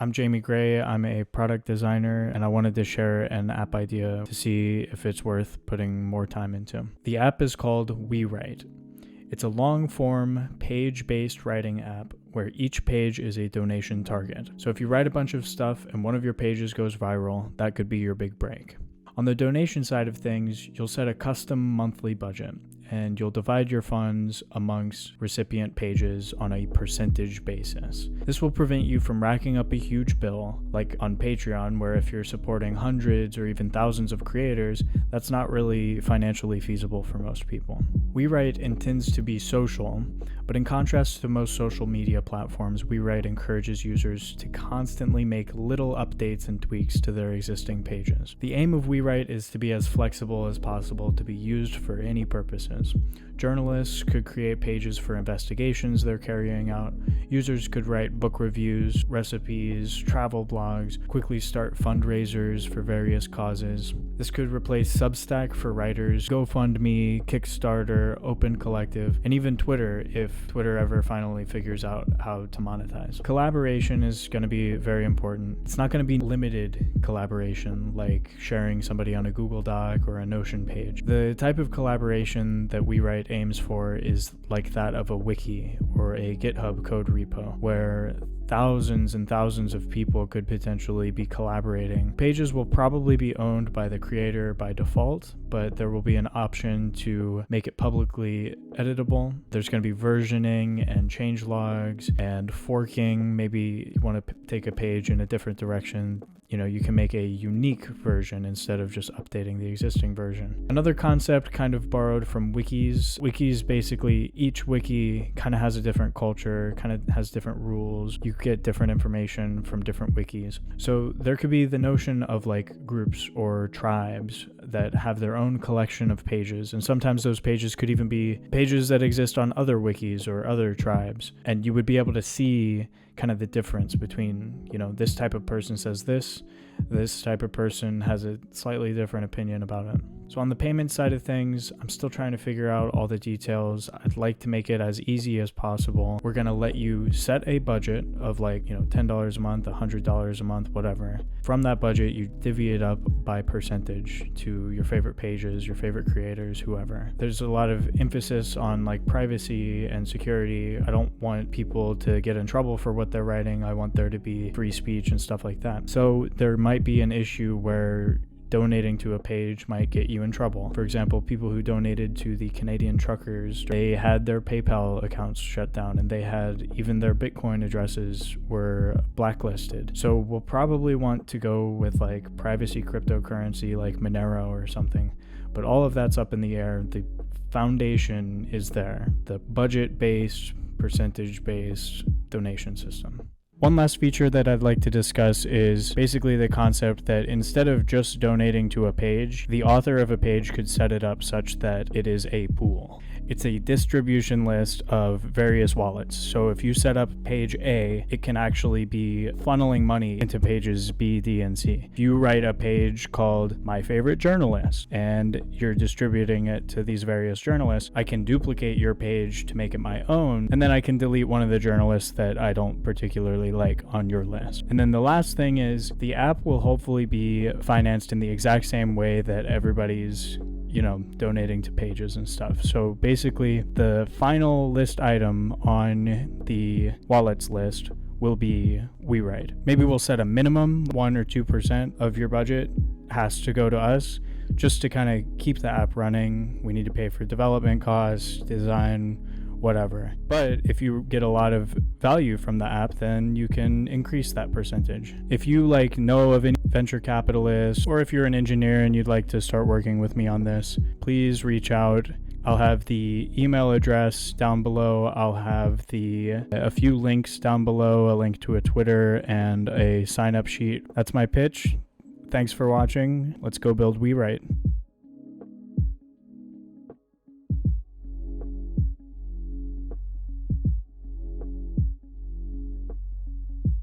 I'm Jamie Gray. I'm a product designer, and I wanted to share an app idea to see if it's worth putting more time into. The app is called WeWrite. It's a long-form, page-based writing app where each page is a donation target. So if you write a bunch of stuff and one of your pages goes viral, that could be your big break. On the donation side of things, you'll set a custom monthly budget, and you'll divide your funds amongst recipient pages on a percentage basis. This will prevent you from racking up a huge bill, like on Patreon, where if you're supporting hundreds or even thousands of creators, that's not really financially feasible for most people. WeWrite intends to be social, but in contrast to most social media platforms, WeWrite encourages users to constantly make little updates and tweaks to their existing pages. The aim of WeWrite is to be as flexible as possible to be used for any purposes. Journalists could create pages for investigations they're carrying out. Users could write book reviews, recipes, travel blogs, quickly start fundraisers for various causes. This could replace Substack for writers, GoFundMe, Kickstarter, Open Collective, and even Twitter if Twitter ever finally figures out how to monetize. Collaboration is going to be very important. It's not going to be limited collaboration like sharing somebody on a Google Doc or a Notion page. The type of collaboration that WeWrite aims for is like that of a wiki or a GitHub code repo, where thousands and thousands of people could potentially be collaborating. Pages will probably be owned by the creator by default, but there will be an option to make it publicly editable. There's going to be versioning and change logs and forking. Maybe you want to take a page in a different direction. You can make a unique version instead of just updating the existing version. Another concept kind of borrowed from wikis. Wikis, basically, each wiki kind of has a different culture, kind of has different rules. You get different information from different wikis. So there could be the notion of like groups or tribes that have their own collection of pages. And sometimes those pages could even be pages that exist on other wikis or other tribes. And you would be able to see kind of the difference between, this type of person says this type of person has a slightly different opinion about it. So on the payment side of things, I'm still trying to figure out all the details. I'd like to make it as easy as possible. We're going to let you set a budget of $10 a month, $100 a month, whatever. From that budget, you divvy it up by percentage to your favorite pages, your favorite creators, whoever. There's a lot of emphasis on privacy and security. I don't want people to get in trouble for what they're writing. I want there to be free speech and stuff like that. So there might be an issue where donating to a page might get you in trouble. For example, people who donated to the Canadian truckers, they had their PayPal accounts shut down, and they had even their Bitcoin addresses were blacklisted. So we'll probably want to go with privacy cryptocurrency like Monero or something. But all of that's up in the air. The foundation is there. The budget-based, percentage-based donation system. One last feature that I'd like to discuss is basically the concept that instead of just donating to a page, the author of a page could set it up such that it is a pool. It's a distribution list of various wallets. So if you set up page A, it can actually be funneling money into pages B, D, and C. If you write a page called My Favorite Journalist and you're distributing it to these various journalists, I can duplicate your page to make it my own, and then I can delete one of the journalists that I don't particularly like on your list. And then the last thing is the app will hopefully be financed in the exact same way that everybody's donating to pages and stuff. So basically the final list item on the wallets list will be WeWrite. Maybe we'll set a minimum 1 or 2% of your budget has to go to us just to kind of keep the app running. We need to pay for development costs, design, whatever. But if you get a lot of value from the app, then you can increase that percentage. If you know of any venture capitalists, or if you're an engineer and you'd like to start working with me on this, please reach out. I'll have the email address down below. I'll have a few links down below, a link to a Twitter and a sign-up sheet. That's my pitch. Thanks for watching. Let's go build WeWrite.